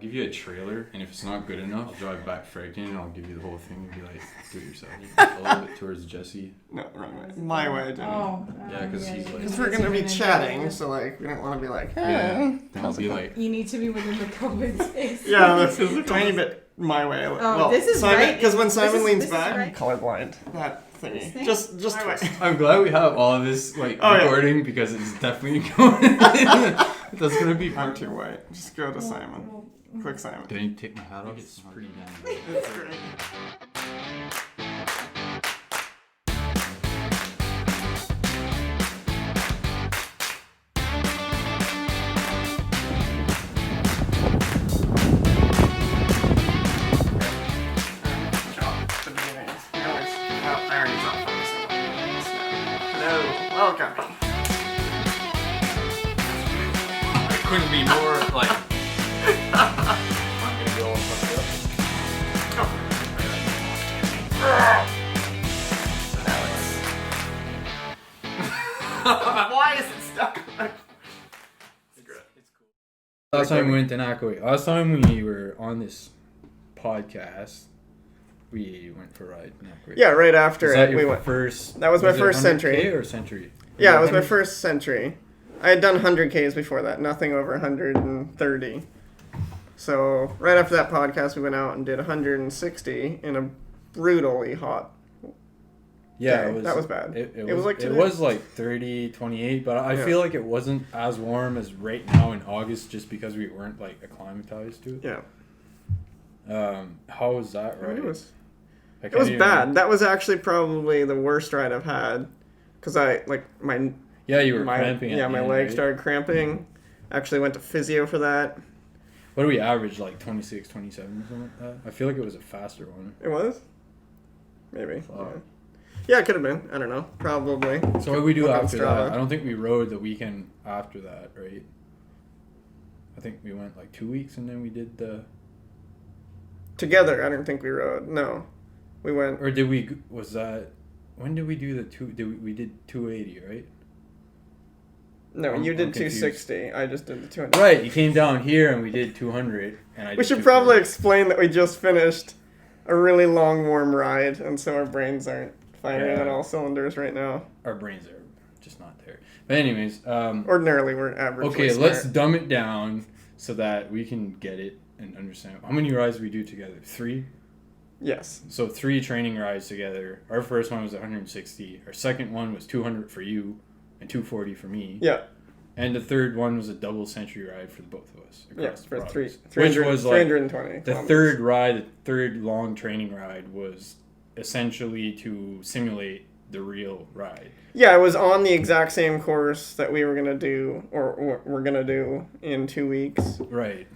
give you a trailer, and if it's not good enough, I'll drive back Fredericton, and I'll give you the whole thing and be like, do it yourself. A little bit towards Jesse. No, wrong way. My way, Jenny. Oh. Yeah, because he's like... Because we're going to be chatting, so like, we don't want to be like, hey. Yeah, then I'll be like... You need to be within the COVID space. Yeah, this is a tiny bit my way. Oh, well, this is Simon, right. Because when Simon This leans is back, right. colorblind. That thingy. Just my way. I'm glad we have all of this, like, Oh, yeah. recording, because it's definitely going... That's going to be... I'm too white. Just go to Simon. Quick Simon. Do I need to take my hat off? It's pretty damn big. It's great. Welcome. I couldn't be more, like... I'm going to go and fuck it up. Why is it stuck? It's cool. Last time we went to Nakaway. Last time we were on this podcast, we went for a ride in Nakaway. Yeah, right after Was that it, your we went. first? That was my it first 100K century. Or century? Yeah, it was my first century. I had done 100Ks before that, nothing over 130. So right after that podcast, we went out and did 160 in a brutally hot. Yeah, day. That was bad. It was like it today. was like 30, 28, but I Yeah. feel like it wasn't as warm as right now in August, just because we weren't like acclimatized to it. Yeah. How was that ride? It was I It can't was even- bad. That was actually probably the worst ride I've had, because I like my Yeah, you were cramping. at yeah the my end, leg right? started cramping. Actually went to physio for that. What do we average? Like 26, 27 or something like that? I feel like it was a faster one. It was maybe. Fuck. Yeah, it could have been. I don't know. Probably. So what do we do Look on after Strava. that? I don't think we rode the weekend after that, right? I think we went like 2 weeks and then we did the... Together, I don't think we rode. No, we went. Or did we... Was that... When did we do the two... We did 280, right? No, I'm you did confused. 260. I just did the 200. Right, you came down here and we did 200. And I We did should 240. probably explain that we just finished a really long, warm ride, and so our brains aren't firing Yeah. on all cylinders right now. Our brains are just not there. But anyways... Ordinarily, we're average. okay, let's dumb it down so that we can get it and understand. How many rides did we do together? 3? Yes. So 3 training rides together. Our first one was 160. Our second one was 200 for you and 240 for me. Yeah. And the third one was a double century ride for the both of us. Yeah, across the for province. 300, Which was like 320. the kilometers. third ride, the third long training ride was essentially to simulate the real ride. Yeah, it was on the exact same course that we were gonna do, or we're gonna do in 2 weeks. Right.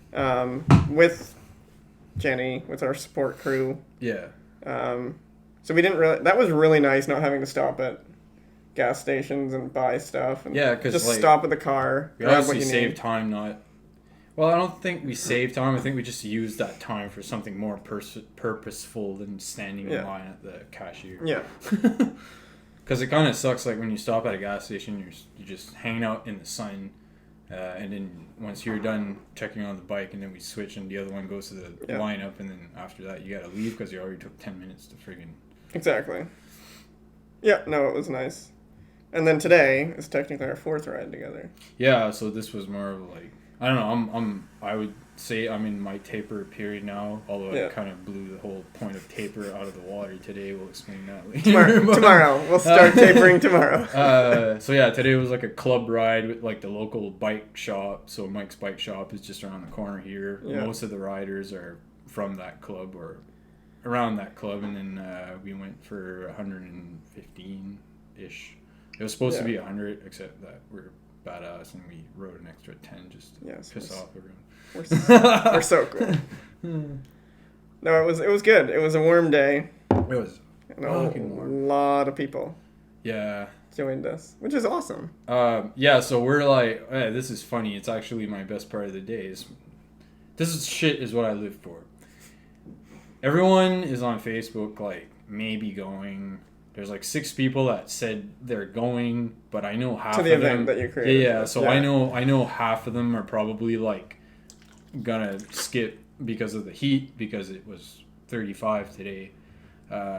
With Jenny, with our support crew. Yeah. So we didn't really. That was really nice, not having to stop at gas stations and buy stuff. And Yeah, 'cause, just like, stop at the car. We grab what obviously you saved need. time, not... Well, I don't think we saved time. I think we just used that time for something more purposeful than standing in Yeah. line at the cashier. Yeah. Because it kind of sucks, like, when you stop at a gas station, you're just hanging out in the sun, and then once you're done checking on the bike, and then we switch, and the other one goes to the Yeah. lineup, and then after that, you gotta leave because you already took 10 minutes to friggin'... Exactly. Yeah. No, it was nice. And then today is technically our 4th ride together. Yeah, so this was more of like... I don't know, I would say I'm in my taper period now, although Yeah. I kind of blew the whole point of taper out of the water today. We'll explain that later. Tomorrow. We'll start tapering tomorrow. So yeah, today was like a club ride with like the local bike shop. So Mike's Bike Shop is just around the corner here. Yeah. Most of the riders are from that club or around that club, and then we went for 115-ish. It was supposed to be 100, except that we're badass and we rode an extra 10 just to piss off everyone. We're so cool. No, it was good. It was a warm day. It was And fucking a warm. lot of people Yeah. joined us, which is awesome. Yeah, so we're like, this is funny. It's actually my best part of the day. This is shit is what I live for. Everyone is on Facebook, like, maybe going. There's like 6 people that said they're going, but I know half To the of them. event that you created. Yeah, so I know half of them are probably like gonna skip because of the heat, because it was 35 today.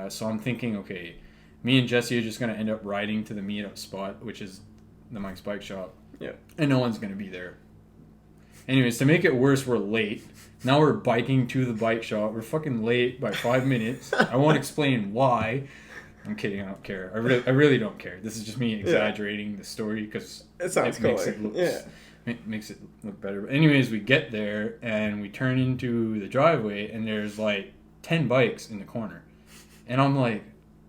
So I'm thinking, okay, me and Jesse are just gonna end up riding to the meetup spot, which is the Mike's Bike Shop. Yeah. And no one's gonna be there. Anyways, to make it worse, we're late. Now we're biking to the bike shop. We're fucking late by 5 minutes. I won't explain why. I'm kidding. I don't care. I really don't care. This is just me exaggerating the story because it sounds cool. Makes it look better. But anyways, we get there and we turn into the driveway and there's like 10 bikes in the corner. And I'm like,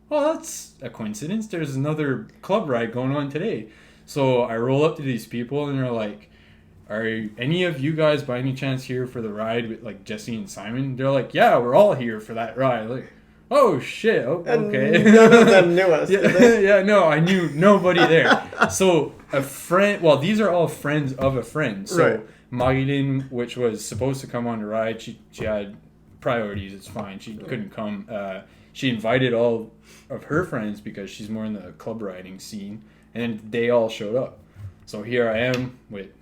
well, that's a coincidence. There's another club ride going on today. So I roll up to these people and they're like, are any of you guys by any chance here for the ride with like Jesse and Simon? They're like, yeah, we're all here for that ride. Like, oh shit, okay. And none of them knew us. Yeah, no, I knew nobody there. So a friend, well, these are all friends of a friend. So Magdalene, which was supposed to come on the ride, she had priorities. It's fine. She couldn't come. She invited all of her friends because she's more in the club riding scene, and they all showed up. So here I am with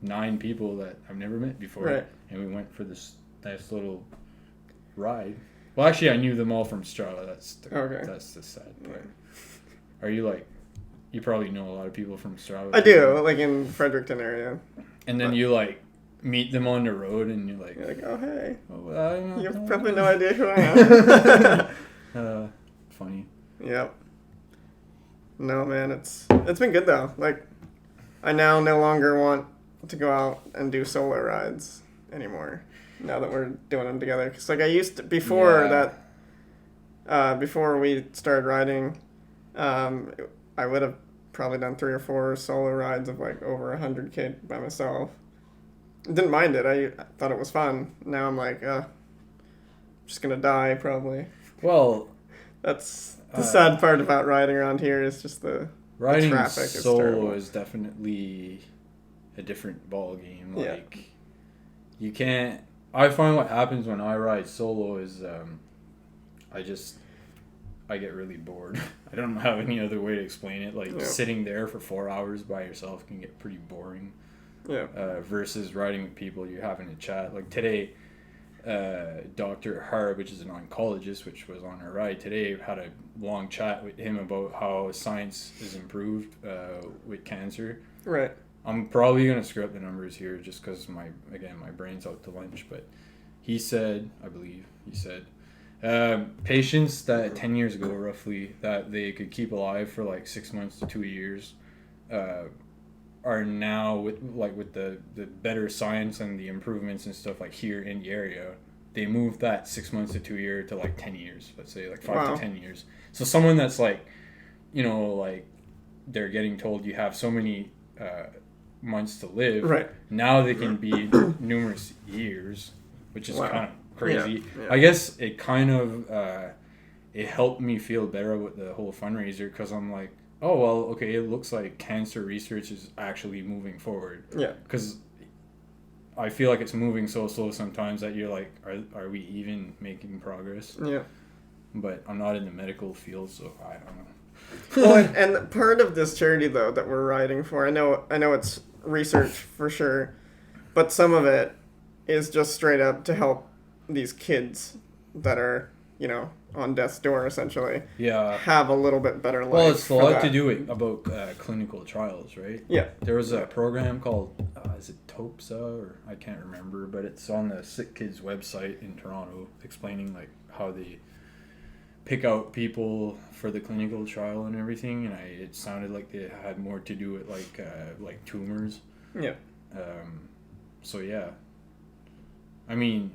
9 people that I've never met before, and we went for this nice little ride. Well, actually, I knew them all from Strava. That's the sad part. Are you like, you probably know a lot of people from Strava? I do, like in Fredericton area. And then you like meet them on the road, and you're like, oh hey, you have no. probably no idea who I am. Funny. Yep. No man, it's been good though. Like, I now no longer want to go out and do solo rides anymore. Now that we're doing them together, because like I used to before we started riding, I would have probably done 3 or 4 solo rides of like over 100K by myself. Didn't mind it. I thought it was fun. Now I'm like, just gonna die probably. Well, that's the sad part about riding around here is just the traffic solo is definitely a different ball game. Like you can't. I find what happens when I ride solo is I get really bored. I don't have any other way to explain it. Like sitting there for 4 hours by yourself can get pretty boring. Yeah. Versus riding with people, you're having a chat. Like today, Dr. Harb, which is an oncologist, which was on our ride today, had a long chat with him about how science is improved with cancer. Right. I'm probably going to screw up the numbers here just because my brain's out to lunch. But I believe he said, patients that 10 years ago, roughly, that they could keep alive for like 6 months to 2 years, are now with the better science and the improvements and stuff like here in the area, they moved that 6 months to 2 years to like 10 years, let's say like 5 to 10 years. So someone that's like, like they're getting told you have so many months to live. Right. Now they can be numerous years, which is kind of crazy. Yeah. I guess it kind of it helped me feel better with the whole fundraiser because I'm like, oh, well, okay, it looks like cancer research is actually moving forward. Yeah. Because I feel like it's moving so slow sometimes that you're like, are we even making progress? Yeah. But I'm not in the medical field, so I don't know. Well, and part of this charity, though, that we're riding for, I know it's research for sure, but some of it is just straight up to help these kids that are, on death's door, essentially. Yeah. Have a little bit better life. Well, it's a lot to do with about clinical trials, right? Yeah. There was a program called, is it TOPSA, or I can't remember, but it's on the Sick Kids website in Toronto, explaining like how they pick out people for the clinical trial and everything, and it sounded like they had more to do with like tumors. Yeah. So yeah. I mean,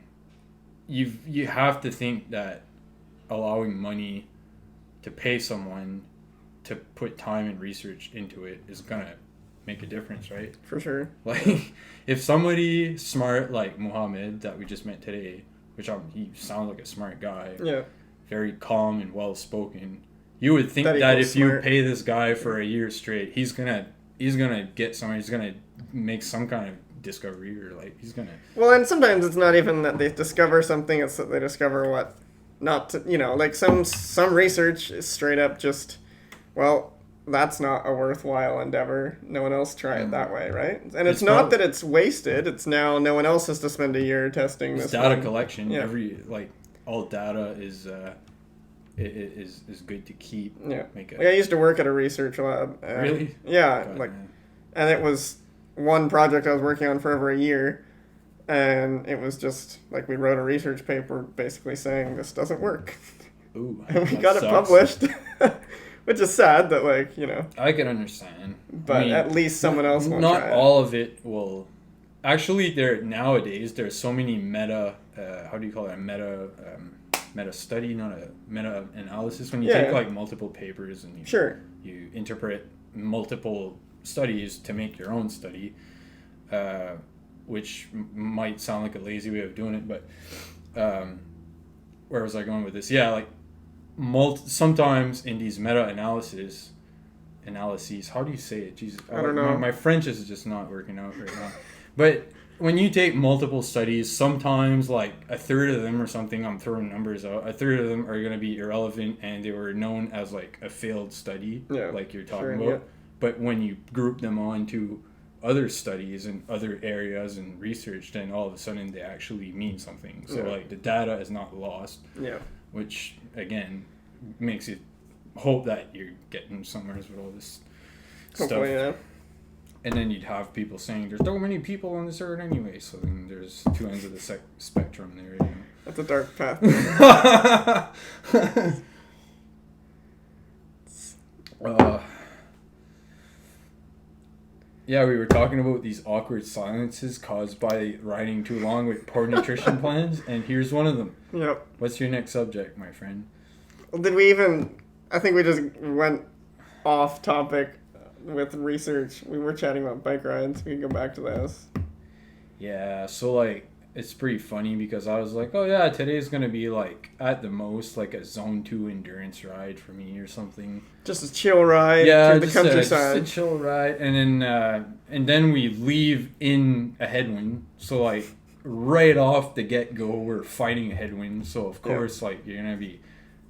you have to think that allowing money to pay someone to put time and research into it is gonna make a difference, right? For sure. Like, if somebody smart like Mohammed that we just met today, he sounds like a smart guy. Yeah. Very calm and well spoken. You would think that if you pay this guy for a year straight, he's gonna get somewhere. He's gonna make some kind of discovery, or like he's gonna. Well, and sometimes it's not even that they discover something; it's that they discover what not to. Like some research is straight up just, well, that's not a worthwhile endeavor. No one else tried it that way, right? And it's It's not that it's wasted. It's now no one else has to spend a year testing It's this data one. collection. Yeah. All data is good to keep. Yeah. Make Like I used to work at a research lab. Really? Yeah. God, like, man. and it was one project I was working on for over a year. And it was just like we wrote a research paper basically saying this doesn't work. Ooh, And we that got it sucks. published. Which is sad that, like, you know. I can understand. But I mean, at least someone else will not try all of it will. Actually, nowadays there's so many meta. How do you call it? Meta study, not a meta analysis. When you take like multiple papers and you interpret multiple studies to make your own study, which might sound like a lazy way of doing it, but where was I going with this? Yeah, like sometimes in these meta analyses, how do you say it? Jesus, I don't know. My French is just not working out right now. But when you take multiple studies, sometimes like a third of them or something, I'm throwing numbers out, a third of them are going to be irrelevant and they were known as like a failed study, like you're talking about. Yeah. But when you group them onto other studies and other areas and research, then all of a sudden they actually mean something. So like the data is not lost, which again makes you hope that you're getting somewhere with all this stuff. Yeah. And then you'd have people saying there's so many people on this earth anyway, so then there's two ends of the spectrum there, you know. That's a dark path. Yeah, we were talking about these awkward silences caused by riding too long with poor nutrition plans, and here's one of them. Yep. What's your next subject, my friend? Well, did we even... I think we just went off topic with research. We were chatting about bike rides. We can go back to those. Yeah, so like it's pretty funny because I was like, oh yeah, today's gonna be like at the most like a zone 2 endurance ride for me or something. Just a chill ride through the countryside. Just a chill ride, and then we leave in a headwind. So like right off the get go, we're fighting a headwind. So of course, like you're gonna be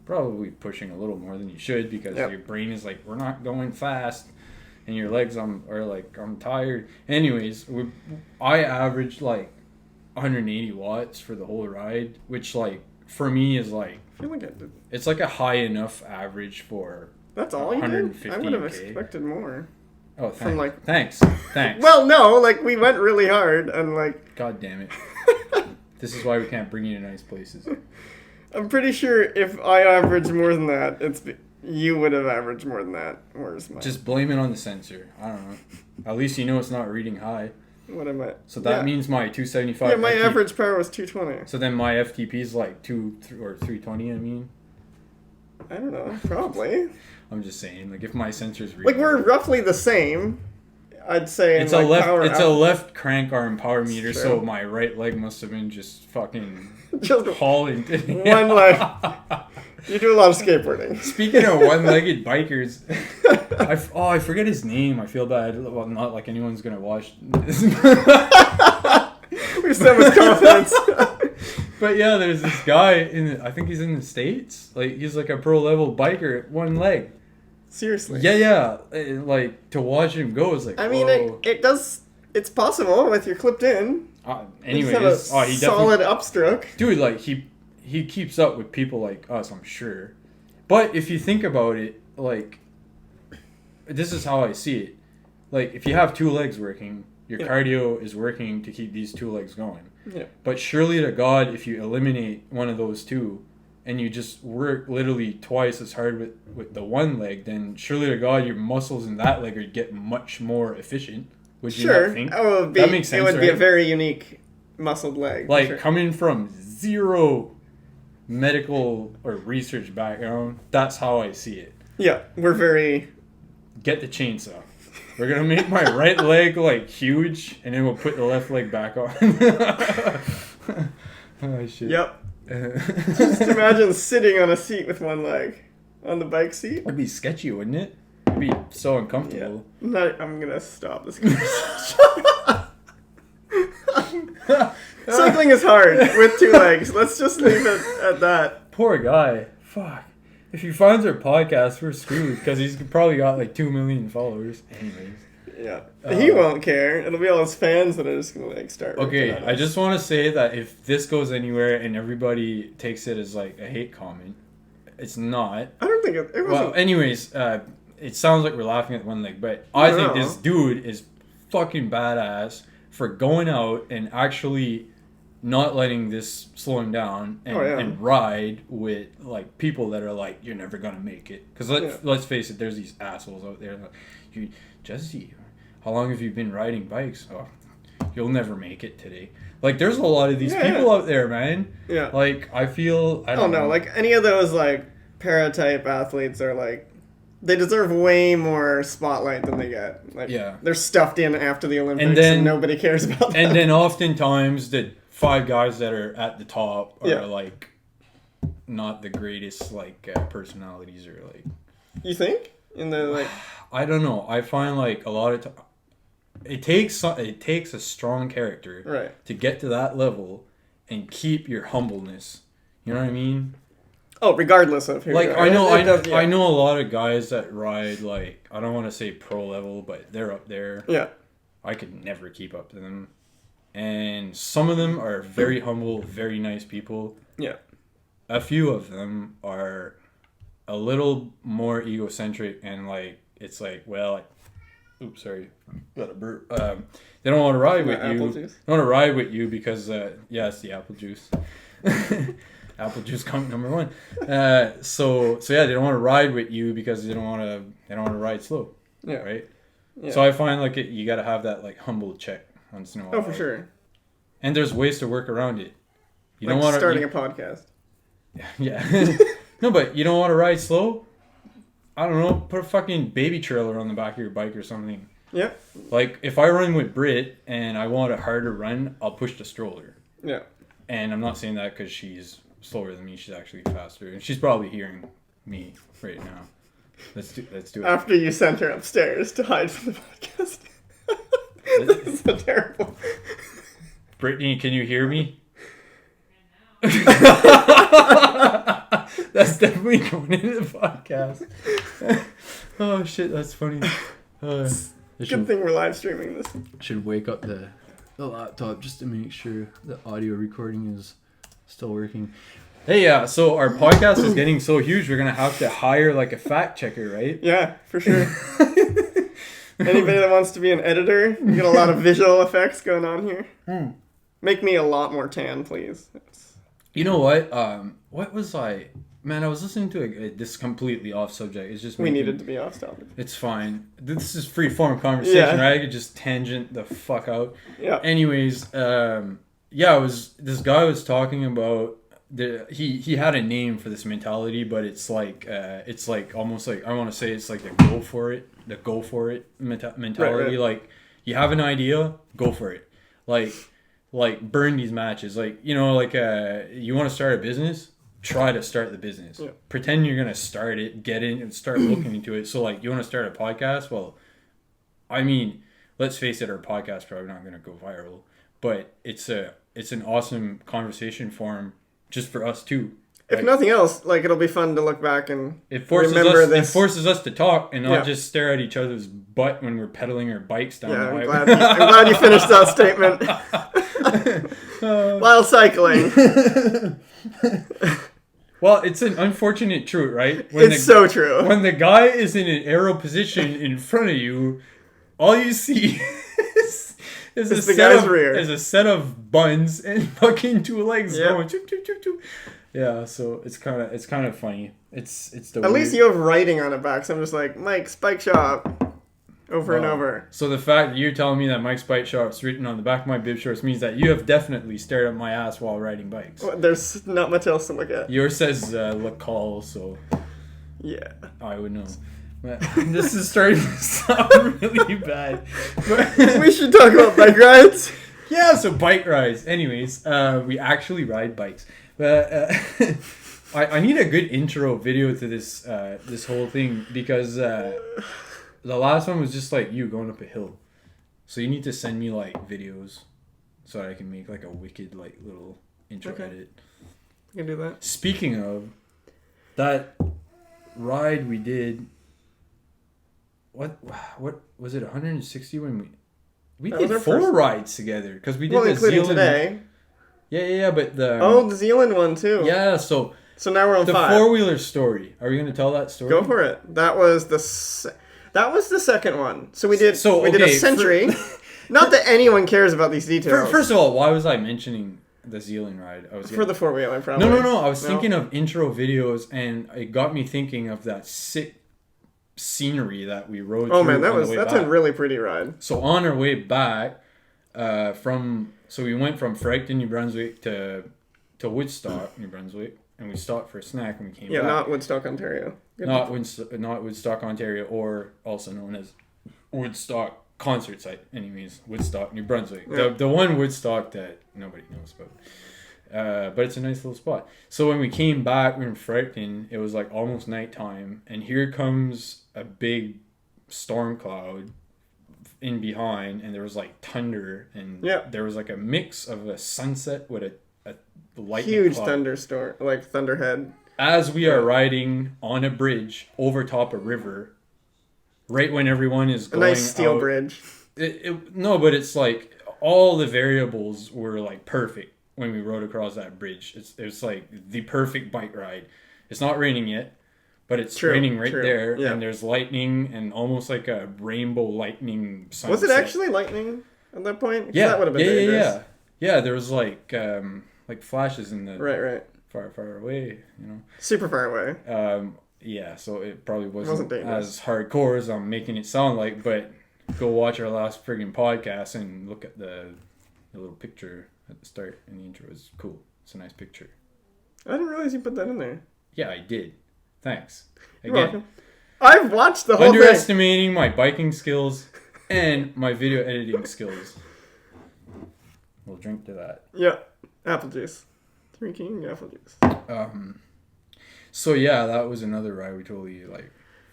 probably pushing a little more than you should because your brain is like, we're not going fast. And your legs are like, I'm tired. Anyways, I averaged like 180 watts for the whole ride, which like for me is like, I feel like it's like a high enough average for. That's all you did? I would have expected more. Oh, thanks. From like, thanks. Well, no, like we went really hard and like. God damn it! This is why we can't bring you to nice places. I'm pretty sure if I average more than that, you would have averaged more than that. Where's mine? Just blame it on the sensor. I don't know. At least you know it's not reading high. What am I? So that means my 275. Yeah, my average power was 220. So then my FTP is like 320. I mean. I don't know. Probably. I'm just saying, like if my sensor's reading. Like we're roughly the same. I'd say it's a left crank arm power meter, so my right leg must have been just fucking hauling. One leg. You do a lot of skateboarding. Speaking of one-legged bikers, I forget his name. I feel bad. Well, not like anyone's gonna watch this. We said with confidence. But yeah, there's this guy I think he's in the States. Like he's like a pro level biker at one leg. Seriously. Yeah. Like to watch him go is like. I mean, it does. It's possible with your clipped in. Anyways, he solid upstroke. Dude, like he keeps up with people like us, I'm sure. But if you think about it, like this is how I see it. Like if you have two legs working, your cardio is working to keep these two legs going. Yeah. But surely to God, if you eliminate one of those two and you just work literally twice as hard with the one leg, then surely to God your muscles in that leg would get much more efficient. Would you not think? That makes sense, it would be a very unique muscled leg. Like coming from zero medical or research background, that's how I see it. Yeah, we're very... Get the chainsaw. We're going to make my right leg like huge and then we'll put the left leg back on. Oh shit. Yep. Just imagine sitting on a seat with one leg. On the bike seat. It'd be sketchy, wouldn't it? It'd be so uncomfortable. Yeah. I'm going to stop this conversation. Cycling is hard with two legs. Let's just leave it at that. Poor guy. Fuck. If he finds our podcast, we're screwed because he's probably got like 2 million followers. Anyways. Yeah. He won't care. It'll be all his fans that are just going to like start. Okay, I just want to say that if this goes anywhere and everybody takes it as like a hate comment, it's not. I don't think it wasn't. Well, anyways, it sounds like we're laughing at one leg, but I think this dude is fucking badass for going out and actually not letting this slow him down and ride with like people that are like, you're never gonna make it. Because let's face it, there's these assholes out there like, Jesse, how long have you been riding bikes? Oh, you'll never make it today. Like, there's a lot of these people out there, man. Yeah. Like, I don't know. Like, any of those, like, para-type athletes are, like, they deserve way more spotlight than they get. Like, they're stuffed in after the Olympics and nobody cares about them. And then oftentimes the 5 guys that are at the top are, like, not the greatest, like, personalities or, like... You think? In the, like... I don't know. I find, like, a lot of it takes a strong character to get to that level and keep your humbleness. You know what I mean? Oh, regardless of who. Like, I know a lot of guys that ride, like, I don't want to say pro level, but they're up there. Yeah. I could never keep up to them. And some of them are very humble, very nice people. Yeah. A few of them are a little more egocentric and, like, it's like, well, oops, sorry, got a burp. They don't want to ride with you. They don't want to ride with you because, it's the apple juice. Apple juice number 1. So yeah, they don't want to ride with you because they don't want to ride slow. Yeah. Right. Yeah. So I find like you got to have that like humble check once in a while. Oh, for sure. And there's ways to work around it. You don't want to starting a podcast. Yeah. No, but you don't want to ride slow. I don't know, put a fucking baby trailer on the back of your bike or something. Yeah. Like, if I run with Britt and I want a harder run, I'll push the stroller. Yeah. And I'm not saying that because she's slower than me. She's actually faster. And she's probably hearing me right now. Let's do it. After you sent her upstairs to hide from the podcast. This is so terrible. Brittany, can you hear me? That's definitely going into the podcast. Oh shit, that's funny. Good thing we're live streaming this. Should wake up the laptop just to make sure the audio recording is still working. Hey, so our podcast is getting so huge, we're gonna have to hire like a fact checker, right? Yeah, for sure. Anybody that wants to be an editor, you get a lot of visual effects going on here. Make me a lot more tan, please. You know what? What was I? Man, I was listening to this completely off subject. It's just we needed to be off topic. It's fine. This is freeform conversation, right? I could just tangent the fuck out. Yeah. Anyways, this guy was talking about he had a name for this mentality, but it's like almost like I want to say it's like the go for it mentality. Right. Like you have an idea, go for it. Like burn these matches. Like, you know, like you want to start a business, try to start the business. Yeah. Pretend you're gonna start it, get in and start looking into it. So like you want to start a podcast? Well, I mean, let's face it, our podcast probably not gonna go viral, but it's an awesome conversation forum just for us too. If nothing else, like it'll be fun to look back and It forces us to talk and not just stare at each other's butt when we're pedaling our bikes down the highway. I'm glad you finished that statement. While cycling. Well, it's an unfortunate truth, right? It's so true. When the guy is in an arrow position in front of you, all you see is a set of buns and fucking 2 legs going. Choo, choo, choo, choo. Yeah, so it's kind of funny. It's the at least you have writing on it back. So I'm just like Mike's Bike Shop. Over and over. So the fact that you're telling me that Mike's Bike Shop's written on the back of my bib shorts means that you have definitely stared at my ass while riding bikes. Well, there's not much else to look at. Yours says Lacal, so yeah, I would know. But this is starting to sound really bad. But we should talk about bike rides. Yeah, so bike rides. Anyways, we actually ride bikes. But I need a good intro video to this whole thing because. The last one was just like you going up a hill. So you need to send me like videos so I can make like a wicked like little intro edit. You can do that. Speaking of that, ride we did. What was it? 160 when we That was did our 4 first- rides together because we did Well, the including Zealand. today. Yeah, but the Oh, the Zealand one too. yeah. So So now we're on the 5. Four-Wheeler story. Are we going to tell that story? Go for it. That was the second one. So we did we did a okay, century. Not that anyone cares about these details. First of all, why was I mentioning the Zealand ride? I was for the Fourwheeler, probably. No. I was thinking of intro videos, and it got me thinking of that sick scenery that we rode. Oh through man, on the way that's back. a really pretty ride. So on our way back, we went from Fredericton, New Brunswick to Woodstock, New Brunswick, and we stopped for a snack and we came Yeah, back. not Woodstock, Ontario. Not Woodstock, Ontario, or also known as Woodstock concert site. Anyways, Woodstock, New Brunswick. Yeah. The one Woodstock that nobody knows about. But it's a nice little spot. So when we came back, we were in Fredericton. It was like almost nighttime, and here comes a big storm cloud in behind, and there was like thunder, and there was like a mix of a sunset with a lightning Huge cloud. thunderstorm, like thunderhead. As we are riding on a bridge over top a river, right when everyone is A going nice steel out, bridge. No, but it's like all the variables were like perfect when we rode across that bridge. It was like the perfect bike ride. It's not raining yet, but it's raining right there, and there's lightning and almost like a rainbow lightning sunset. Was it actually lightning at that point? 'Cause Yeah, that would have been dangerous. yeah. There was like flashes in the Right. far away, you know. Super far away. Yeah, so it probably wasn't Wasn't dangerous. as hardcore as I'm making it sound like, but go watch our last friggin' podcast and look at the little picture at the start and the intro. Is cool. It's a nice picture. I didn't realize you put that in there. Yeah, I did. Thanks. You're welcome. I've watched the whole thing. Underestimating my biking skills and my video editing skills. We'll drink to that. Yeah. Apple juice. Drinking apple juice. So yeah, that was another ride we totally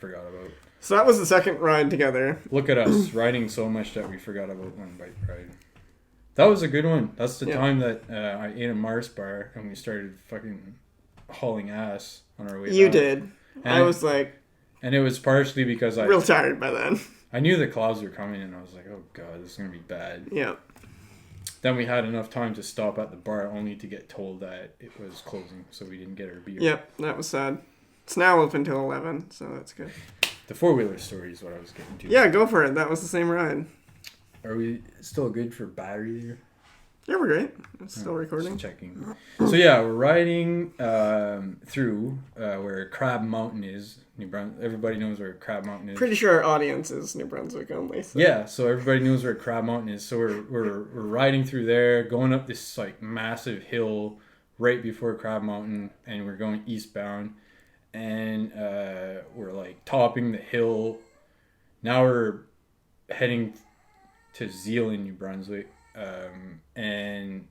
forgot about. So that was the second ride together. Look at us riding so much that we forgot about one bike ride. That was a good one. That's the time that I ate a Mars bar and we started fucking hauling ass on our way You back. did. And I was like... And it was partially because real tired by then. I knew the clouds were coming and I was like, oh god, this is going to be bad. Yeah. Then we had enough time to stop at the bar only to get told that it was closing, so we didn't get our beer. Yep, that was sad. It's now open till 11, so that's good. The Fourwheeler story is what I was getting to. Yeah, go for it. That was the same ride. Are we still good for battery there? Yeah, we're great. It's still recording. Just checking. So yeah, we're riding through where Crab Mountain is. New Brunswick. Everybody knows where Crab Mountain is. Pretty sure our audience is New Brunswick only. So. Yeah, so everybody knows where Crab Mountain is. So we're riding through there, going up this massive hill right before Crab Mountain, and we're going eastbound, and we're topping the hill. Now we're heading to Zealand, New Brunswick, and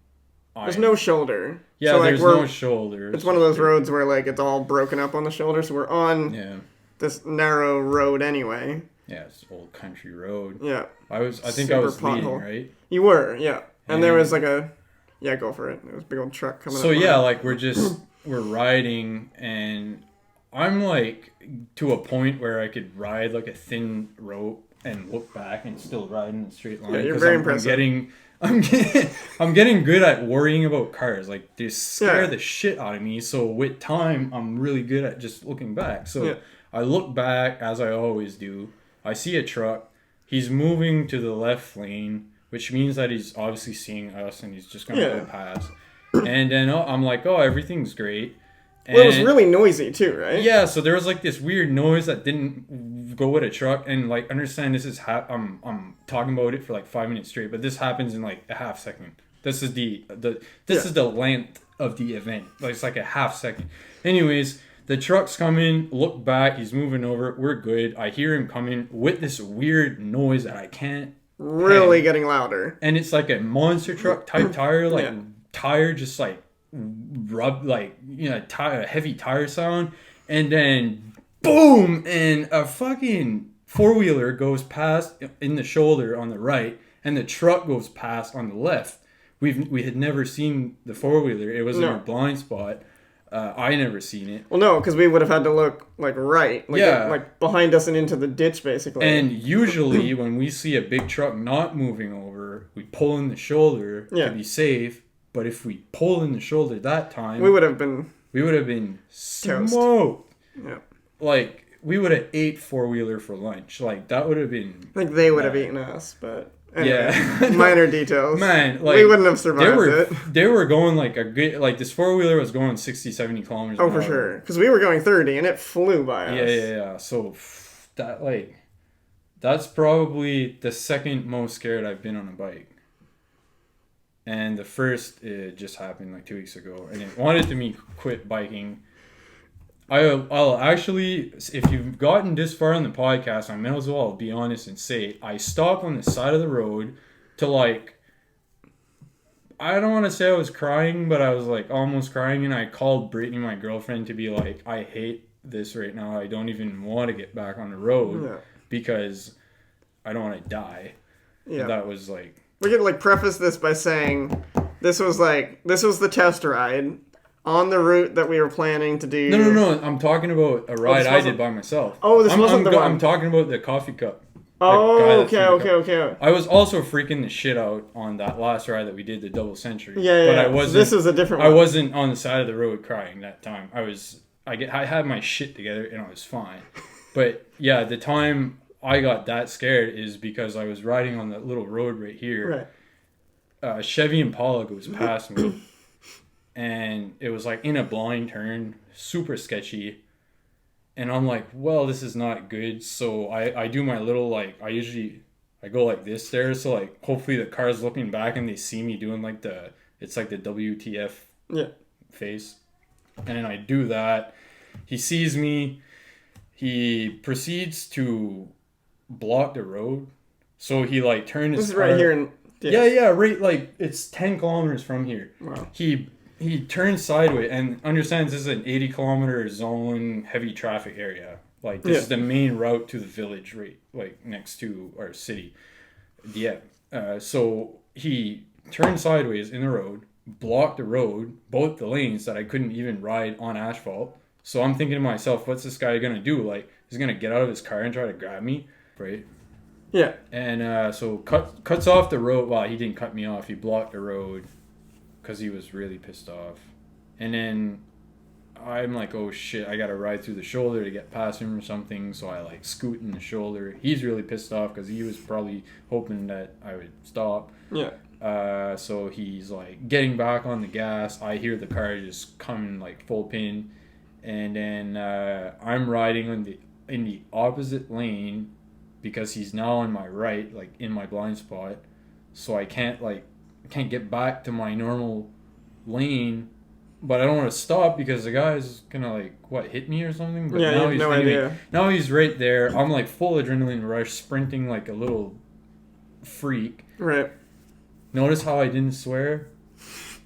there's no shoulder. Yeah, so, there's no shoulder. It's one of those roads where it's all broken up on the shoulder, so we're on this narrow road anyway. Yeah, it's an old country road. Yeah. I think I was leading, right? You were, yeah. And there was go for it. There was a big old truck coming up. So yeah, we're riding, and I'm to a point where I could ride a thin rope and look back and still ride in a straight line. Yeah, you're very impressive. I'm getting good at worrying about cars. They scare the shit out of me. So with time, I'm really good at just looking back. So I look back, as I always do. I see a truck. He's moving to the left lane, which means that he's obviously seeing us and he's just going to go past. And then I'm like, oh, everything's great. And it was really noisy too, right? Yeah, so there was this weird noise that didn't go with a truck, and understand this is I'm talking about it for 5 minutes straight, but this happens in a half second. This is the length of the event. It's a half second. Anyways, the truck's coming, look back, he's moving over, we're good. I hear him coming with this weird noise that I can't really getting louder. And it's a monster truck type tire, tire just rub a heavy tire sound, and then boom, and a fucking four-wheeler goes past in the shoulder on the right, and the truck goes past on the left. We had never seen the four-wheeler. It was in our blind spot. I never seen it. Well, no, because we would have had to look like right, like Yeah. like behind us and into the ditch, basically. And usually when we see a big truck not moving over, we pull in the shoulder Yeah. to be safe. But if we pull in the shoulder that time, we would have been smoked. Yeah. Like, we would have ate Fourwheeler for lunch. Like, that would have been... I think they would have eaten us, but anyway, Yeah. minor details. Man, like... we wouldn't have survived it. They were going like a good... Like, this Fourwheeler was going 60, 70 kilometers Oh, an for hour. sure. Because we were going 30, and it flew by us. Yeah. So, that, like... That's probably the second most scared I've been on a bike. And the first, it just happened like 2 weeks ago. And it wanted to me quit biking. I'll actually, if you've gotten this far on the podcast, I may as well be honest and say, I stopped on the side of the road to like, I don't want to say I was crying, but I was like almost crying. And I called Brittany, my girlfriend, to be like, I hate this right now. I don't even want to get back on the road because I don't want to die. Yeah. And that was like... We could like preface this by saying this was the test ride on the route that we were planning to do. No. I'm talking about a ride I did by myself. Oh, this wasn't the one. I'm talking about the coffee cup. Oh, okay. I was also freaking the shit out on that last ride that we did, the double century. Yeah. But I wasn't. This was a different one. I wasn't on the side of the road crying that time. I had my shit together and I was fine. But yeah, the time I got that scared is because I was riding on that little road right here. Right. Chevy Impala goes past me, and it was like in a blind turn, super sketchy. And I'm like, well, this is not good. So I do my little like I go like this there. So like hopefully the car's looking back and they see me doing like it's like the WTF face. And then I do that. He sees me. He proceeds to block the road, so he like turned his car. This is right here in right, like it's 10 kilometers from here. Wow. He turns sideways and understands this is an 80 kilometer zone, heavy traffic area. Like this is the main route to the village, right, like next to our city. So he turned sideways in the road, blocked the road, both the lanes, that I couldn't even ride on asphalt. So I'm thinking to myself, what's this guy gonna do? Like, he's gonna get out of his car and try to grab me, right? Yeah. And so cuts off the road. Well, he didn't cut me off. He blocked the road because he was really pissed off. And then I'm like, oh shit, I gotta ride through the shoulder to get past him or something. So I like scoot in the shoulder. He's really pissed off because he was probably hoping that I would stop. Yeah. So he's like getting back on the gas. I hear the car just coming like full pin. And then I'm riding in the opposite lane because he's now on my right, like in my blind spot. So I can't get back to my normal lane, but I don't want to stop because the guy's gonna hit me or something. But now he's no idea. Now he's right there. I'm like full adrenaline rush, sprinting like a little freak. Right. Notice how I didn't swear?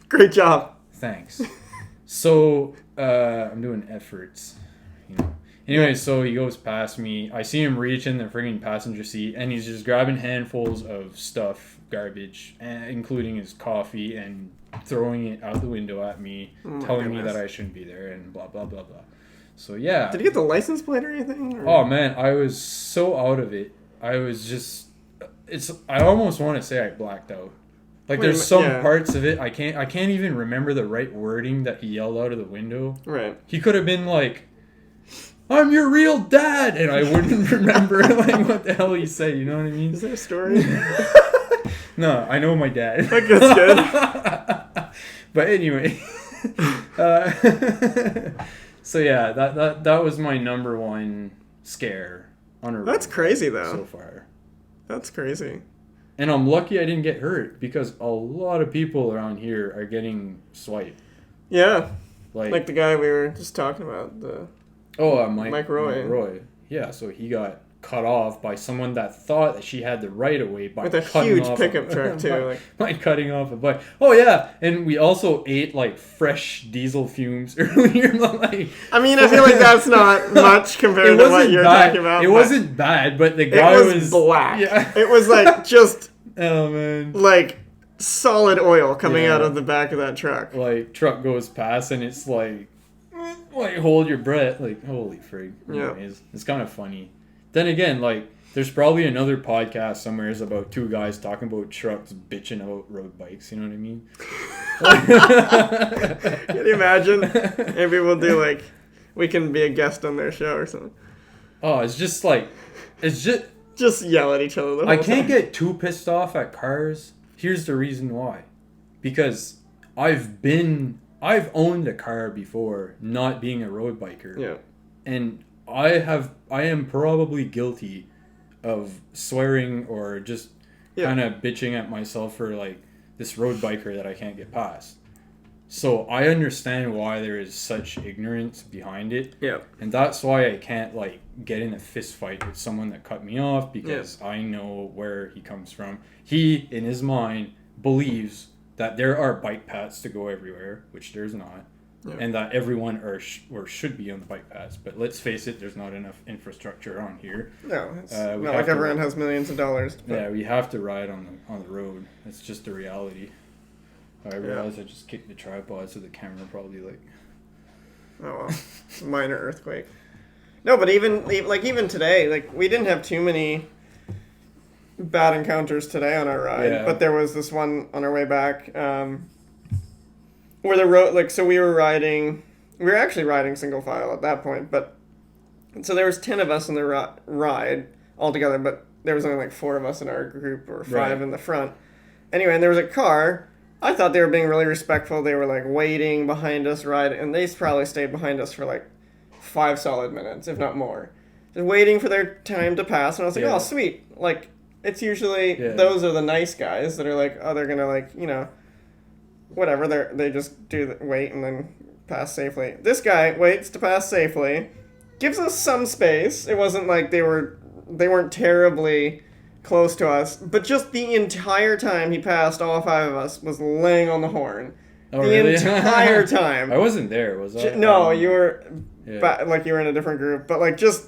Great job. Thanks. So I'm doing efforts, Anyway, so he goes past me. I see him reach in the frigging passenger seat, and he's just grabbing handfuls of stuff, garbage, including his coffee, and throwing it out the window at me, telling me that I shouldn't be there, and blah, blah, blah, blah. So, yeah. Did he get the license plate or anything? Or? Oh, man, I was so out of it. I was just... I almost want to say I blacked out. Like, there's some parts of it, I can't even remember the right wording that he yelled out of the window. Right. He could have been like, I'm your real dad, and I wouldn't remember what the hell he said, you know what I mean? Is there a story? No, I know my dad. That's good. But anyway. So yeah, that was my number one scare on a road. That's crazy though. So far. That's crazy. And I'm lucky I didn't get hurt because a lot of people around here are getting swiped. Yeah. Like the guy we were just talking about, Mike Roy. Mike Roy. Yeah, so he got cut off by someone that thought that she had the right of way by with a huge pickup truck too. By cutting off a bike. Oh yeah, and we also ate fresh diesel fumes earlier. I mean, I feel like that's not much compared to what you're talking about. It wasn't bad, but the guy was black. Yeah. It was just oh man, solid oil coming out of the back of that truck. Truck goes past and it's like hold your breath. Like, holy frig. Yeah. Anyways, it's kind of funny. Then again, like, there's probably another podcast somewhere is about two guys talking about trucks bitching about road bikes. You know what I mean? Can you imagine? Maybe we'll do like, we can be a guest on their show or something. Oh, it's just like, it's just yell at each other the whole I can't time. get too pissed off at cars. Here's the reason why. Because I've owned a car before, not being a road biker. Yeah. And I am probably guilty of swearing or just kind of bitching at myself for like this road biker that I can't get past. So I understand why there is such ignorance behind it. Yeah. And that's why I can't like get in a fist fight with someone that cut me off, because I know where he comes from. He, in his mind, believes that there are bike paths to go everywhere, which there's not. Yeah. And that everyone should be on the bike paths. But let's face it, there's not enough infrastructure on here. No, it's not like everyone has millions of dollars. Yeah, we have to ride on the road. That's just the reality. I realized I just kicked the tripod, so the camera probably like... Oh, well. Minor earthquake. No, but even today, like, we didn't have too many bad encounters today on our ride. Yeah. But there was this one on our way back where the road... Like, so we were actually riding single file at that point, but... So there was 10 of us in the ride altogether, but there was only like 4 of us in our group, or 5 in the front. Anyway, and there was a car... I thought they were being really respectful. They were like waiting behind us, and they probably stayed behind us for like 5 solid minutes, if not more. Just waiting for their time to pass. And I was like, oh, sweet. Like, it's usually, those are the nice guys that are like, oh, they're going to like, you know, whatever. They just wait and then pass safely. This guy waits to pass safely, gives us some space. It wasn't like they weren't terribly close to us, but just the entire time he passed all 5 of us was laying on the horn. Oh, really? Entire time. I wasn't there, was I? No, you were like you were in a different group, but like and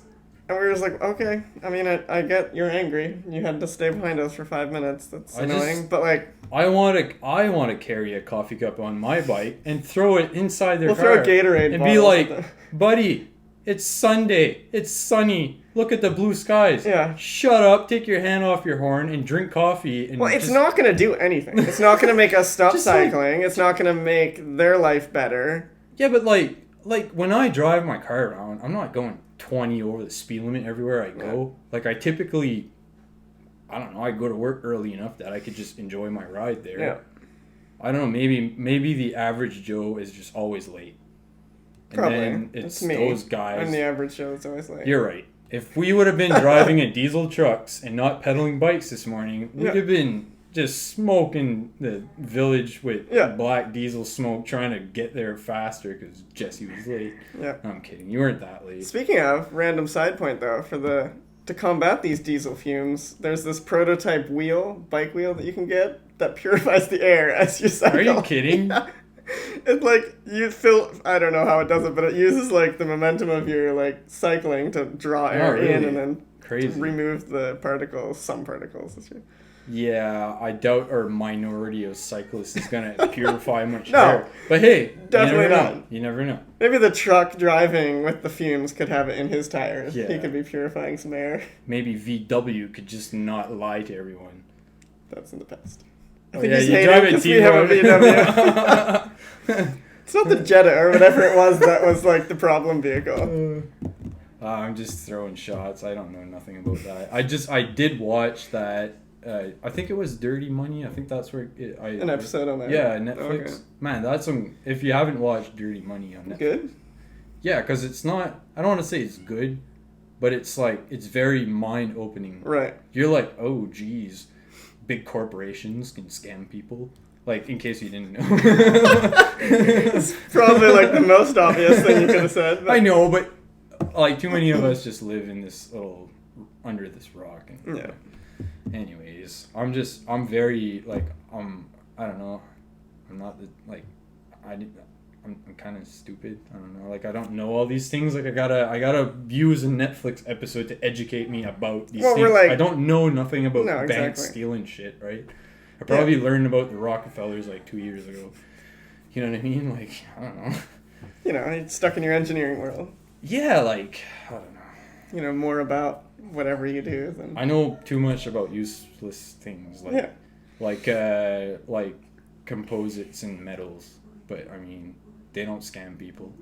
we were just like, okay, I mean, I get you're angry. You had to stay behind us for 5 minutes. That's annoying, but like I want to carry a coffee cup on my bike and throw it inside their car. Throw a Gatorade and be like, buddy, it's Sunday. It's sunny. Look at the blue skies. Yeah. Shut up, take your hand off your horn, and drink coffee. And it's not going to do anything. It's not going to make us stop cycling. It's not going to make their life better. Yeah, but like when I drive my car around, I'm not going 20 over the speed limit everywhere I go. Yeah. Like I typically, I don't know, I go to work early enough that I could just enjoy my ride there. Yeah. I don't know, maybe the average Joe is just always late. And probably. Then it's me. Those guys. I'm the average Joe that's always late. You're right. If we would have been driving a diesel trucks and not pedaling bikes this morning, we'd have been just smoking the village with black diesel smoke, trying to get there faster because Jesse was late. Yeah, no, I'm kidding. You weren't that late. Speaking of, random side point though, to combat these diesel fumes, there's this prototype bike wheel that you can get that purifies the air as you cycle. Are you kidding? Yeah. It's like you feel, I don't know how it does it, but it uses like the momentum of your like cycling to draw air in and then remove the particles, some particles. Yeah, I doubt our minority of cyclists is going to purify much air. But hey, definitely not. You never know. Maybe the truck driving with the fumes could have it in his tires. Yeah. He could be purifying some air. Maybe VW could just not lie to everyone. That's in the past. I think he's hating because we have a VW. It's not the Jetta or whatever it was that was like the problem vehicle. I'm just throwing shots. I don't know nothing about that. I did watch that. I think it was Dirty Money. I think that's where an episode on that. Yeah, Netflix. Okay. Man, that's some. If you haven't watched Dirty Money on Netflix, good. Yeah, because it's not. I don't want to say it's good, but it's like it's very mind opening. Right. You're like, oh, geez, big corporations can scam people. Like, in case you didn't know. It's probably like the most obvious thing you could have said. But. I know, but like too many of us just live in this little under this rock. And, yeah. Anyways, I'm very like I don't know. I'm not I'm kind of stupid. I don't know. Like I don't know all these things. Like I gotta use a Netflix episode to educate me about these things. I don't know nothing about banks stealing shit, right? I probably learned about the Rockefellers like 2 years ago. You know what I mean? Like, I don't know. You know, you're stuck in your engineering world. Yeah, like, I don't know. You know more about whatever you do than... I know too much about useless things, like composites and metals, but I mean, they don't scam people,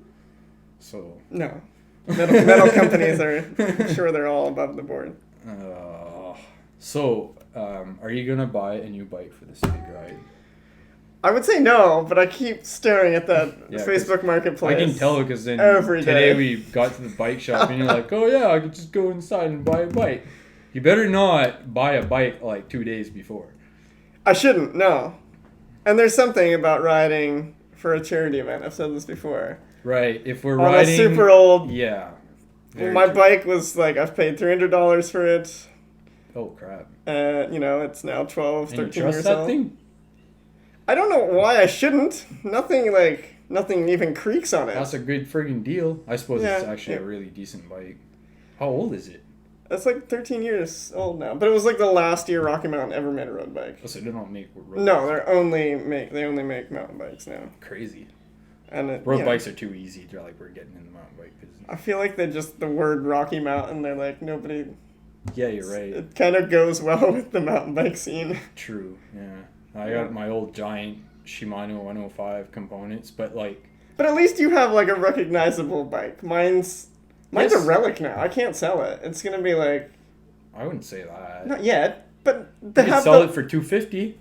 so... No. Metal companies are, I'm sure they're all above the board. So, are you gonna buy a new bike for this big ride? I would say no, but I keep staring at that Facebook Marketplace. I can tell because then every today day. we got to the bike shop and you're like, oh yeah, I could just go inside and buy a bike. You better not buy a bike like 2 days before. I shouldn't, no. And there's something about riding for a charity event. I've said this before. Right, if we're On riding... a super old... Yeah. My bike was like, I've paid $300 for it. Oh, crap. You know, it's now 12, 13 years old. Trust that thing? I don't know why I shouldn't. Nothing even creaks on it. That's a good friggin' deal. I suppose it's actually a really decent bike. How old is it? It's like 13 years old now. But it was like the last year Rocky Mountain ever made a road bike. Oh, so they don't make road No, bikes? they only make mountain bikes now. Crazy. And road bikes are too easy. They're like, we're getting in the mountain bike business. I feel like the word Rocky Mountain, they're like, nobody... Yeah, you're right. It kind of goes well with the mountain bike scene. True, yeah. I got my old giant Shimano 105 components, but like... But at least you have like a recognizable bike. Mine's a relic now. I can't sell it. It's going to be like... I wouldn't say that. Not yet, but... You could sell it for $250.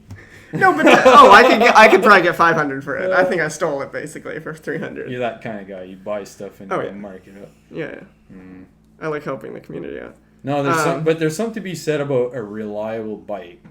No, but I could probably get $500 for it. I think I stole it basically for $300. You're that kind of guy. You buy stuff and mark it up. Yeah. I like helping the community out. No, there's something to be said about a reliable bike.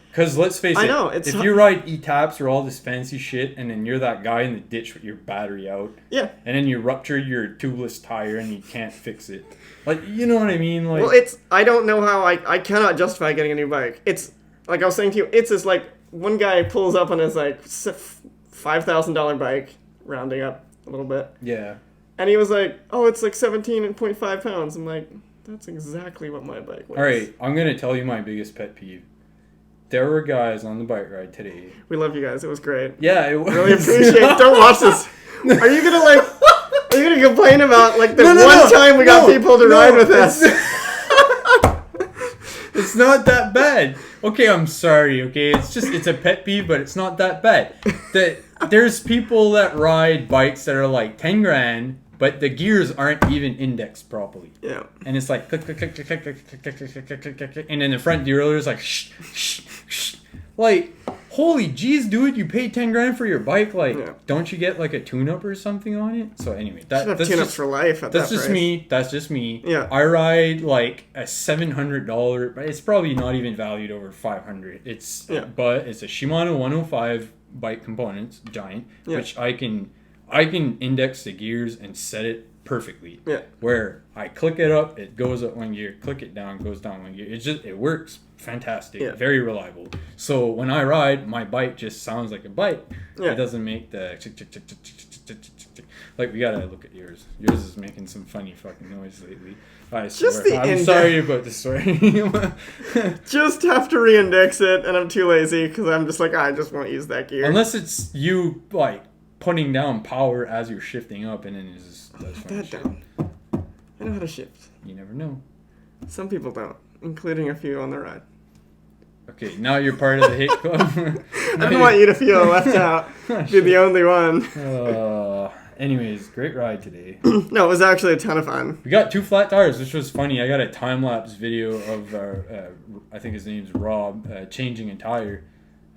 Because let's face it, if you ride E-Taps or all this fancy shit, and then you're that guy in the ditch with your battery out, and then you ruptured your tubeless tire and you can't fix it, like, you know what I mean? Like, well, I don't know how I cannot justify getting a new bike. It's like I was saying to you, it's this like one guy pulls up on his like $5,000 bike, rounding up a little bit. Yeah. And he was like, "Oh, it's like 17.5 pounds." I'm like, that's exactly what my bike was. All right, I'm gonna tell you my biggest pet peeve. There were guys on the bike ride today. We love you guys. It was great. Yeah, it was. Really appreciate it. Don't watch this. Are you gonna complain about like the time we got people to ride with us? It's not that bad. Okay, I'm sorry. Okay, it's a pet peeve, but it's not that bad. There's people that ride bikes that are like 10 grand, but the gears aren't even indexed properly. Yeah. And it's like click, click, click, click, click, click, click, click, click, click, click, click, click, and then the front derailleur is like shh, shh, shh. Like, holy jeez, dude, you paid 10 grand for your bike. Like, don't you get like a tune-up or something on it? So anyway, that's tune-ups for life. That's just me. That's just me. Yeah. I ride like a $700, but it's probably not even valued over $500. But it's a Shimano 105 bike components, giant, which I can index the gears and set it perfectly. Yeah. Where I click it up, it goes up one gear. Click it down, goes down one gear. It works fantastic. Yeah. Very reliable. So when I ride, my bike just sounds like a bike. Yeah. It doesn't make the like, we gotta look at yours. Yours is making some funny fucking noise lately. I swear. I'm sorry about the story. Just have to re-index it, and I'm too lazy because I'm just like, I just won't use that gear. Unless it's you like putting down power as you're shifting up, and then it's just that down. I know how to shift. You never know. Some people don't, including a few on the ride. Okay, now you're part of the hate club. I didn't want you to feel left out. Be the only one. Anyways, great ride today. No, it was actually a ton of fun. We got 2 flat tires, which was funny. I got a time-lapse video of, I think his name's Rob, changing a tire.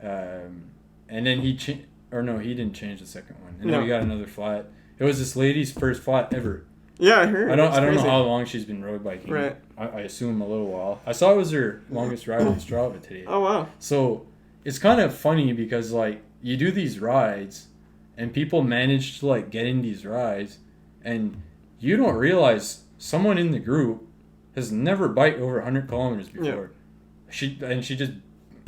And then he didn't change the second one. And then we got another flat. It was this lady's first flat ever. Yeah, I heard. I don't know how long she's been road biking. Right. I assume a little while. I saw it was her longest ride on Strava today. Oh, wow. So it's kind of funny because, like, you do these rides and people manage to, like, get in these rides and you don't realize someone in the group has never biked over 100 kilometers before. Yeah. She just,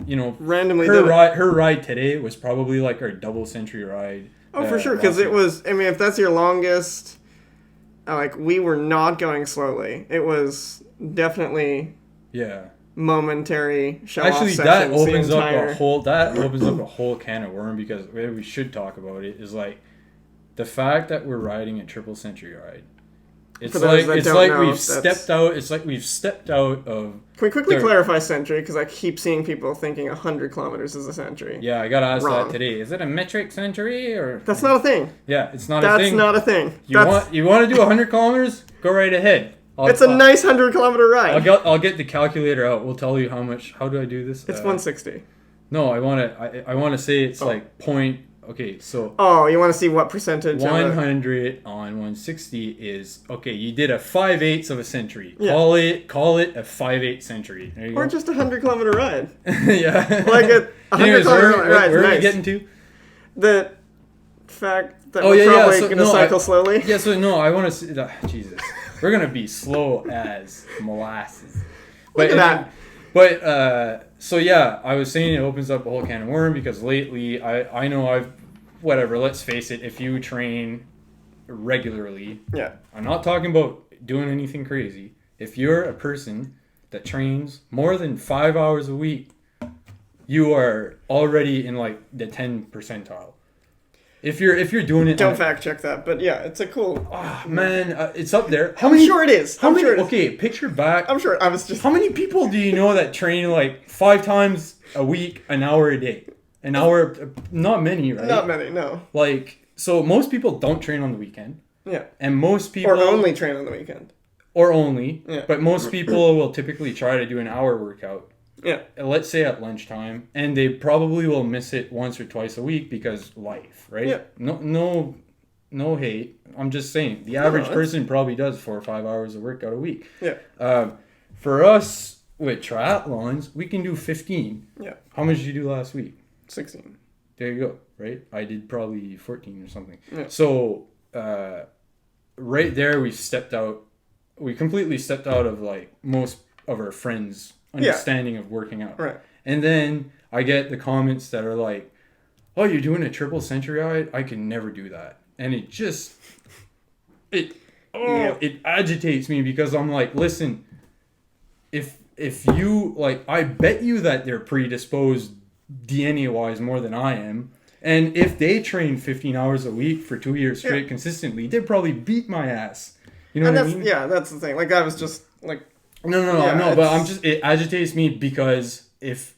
randomly her ride today was probably like our double century ride. Oh, for sure, because it was, I mean, if that's your longest, like, we were not going slowly. It was definitely momentary show-off Actually, sessions. that opens up a whole can of worm, because we should talk about it, is like, the fact that we're riding a triple century ride. It's For those like that it's don't like know, we've that's- stepped out. It's like we've stepped out of. Can we quickly the- clarify century? Because I keep seeing people thinking 100 kilometers is a century. Yeah, I got asked Wrong. that today. Is it a metric century or? That's not a thing. Yeah, it's not a That's thing. not a thing. You want to do 100 kilometers? Go right ahead. It's a nice 100-kilometer ride. I'll get the calculator out. We'll tell you how much. How do I do this? It's 160. No, I want to say it's like point. Okay, so Oh, you want to see what percentage? 100 on 160 is okay. You did a 5/8 of a century. Yeah. Call it a 5/8 century. There you Or go. just a 100-kilometer ride. Yeah. Like a 100-kilometer ride. Where are we Nice. getting to? The fact that Oh, we're yeah, yeah, probably so- going to no, cycle slowly. Yeah. So no, I want to see. Jesus, we're gonna be slow as molasses. Look at that. But so yeah, I was saying it opens up a whole can of worm because lately I know whatever. Let's face it. If you train regularly, Yeah. I'm not talking about doing anything crazy. If you're a person that trains more than 5 hours a week, you are already in like the 10 percentile. If you're doing it, Don't fact check that, but yeah, it's a cool. oh, man, it's up there. I'm sure it is. How I'm many? sure it is. Okay, picture back. I'm sure. I was just. How many people do you know that train like 5 times a week, an hour a day? An hour, not many, right? Not many, no. Like, so most people don't train on the weekend. Yeah. And most people... Or only train on the weekend. Or only. Yeah. But most people will typically try to do an hour workout. Yeah. Let's say at lunchtime. And they probably will miss it once or twice a week because life, right? Yeah. No hate. I'm just saying. The average that's- person probably does 4 or 5 hours of workout a week. Yeah. For us, with triathlons, we can do 15. Yeah. How much did you do last week? 16. There you go, right? I did probably 14 or something. Yeah. So, right there, we completely stepped out of like most of our friends' understanding of working out. Right. And then I get the comments that are like, oh, you're doing a triple century ride? I can never do that. And it just, it agitates me because I'm like, listen, if you, like, I bet you that they're predisposed DNA-wise more than I am. And if they train 15 hours a week for 2 years straight consistently, they'd probably beat my ass. You know And what I that's, mean? yeah, that's the thing. Like, I was just, like... No, Yeah, but I'm just, it agitates me because if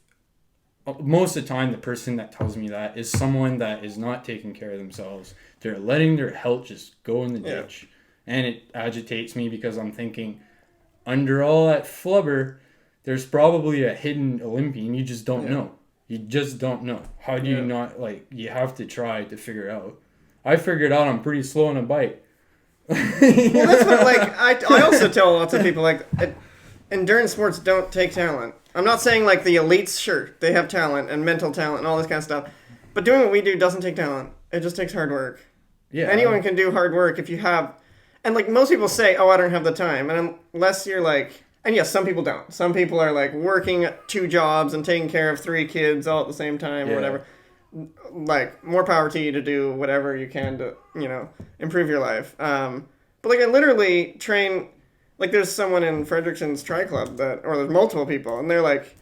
most of the time the person that tells me that is someone that is not taking care of themselves, they're letting their health just go in the ditch. And it agitates me because I'm thinking, under all that flubber, there's probably a hidden Olympian. You just don't know. You just don't know. How do you not, like, you have to try to figure out. I figured out I'm pretty slow on a bike. Well, that's what, like, I also tell lots of people, like, endurance sports don't take talent. I'm not saying, like, the elites, sure, they have talent and mental talent and all this kind of stuff. But doing what we do doesn't take talent. It just takes hard work. Yeah. Anyone can do hard work if you have... And, like, most people say, oh, I don't have the time. And unless you're, like... And yes, some people don't. Some people are, like, working 2 jobs and taking care of 3 kids all at the same time or whatever. Like, more power to you to do whatever you can to, you know, improve your life. But, like, I literally train... Like, there's someone in Frederickson's Tri Club that... Or there's multiple people. And they're, like,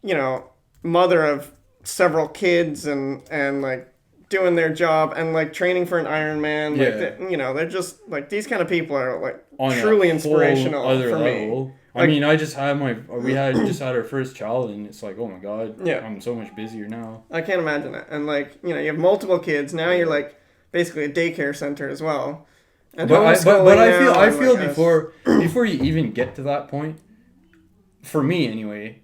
you know, mother of several kids and like, doing their job and, like, training for an Ironman. Like, you know, they're just... Like, these kind of people are, like, on truly a inspirational whole other for level. me. I mean, I just had just had our first child, and it's like, oh my god, Yeah. I'm so much busier now. I can't imagine it. And, like, you know, you have multiple kids. Now you're, like, basically a daycare center as well. And But I homeschooling feel now, before you even get to that point, for me anyway,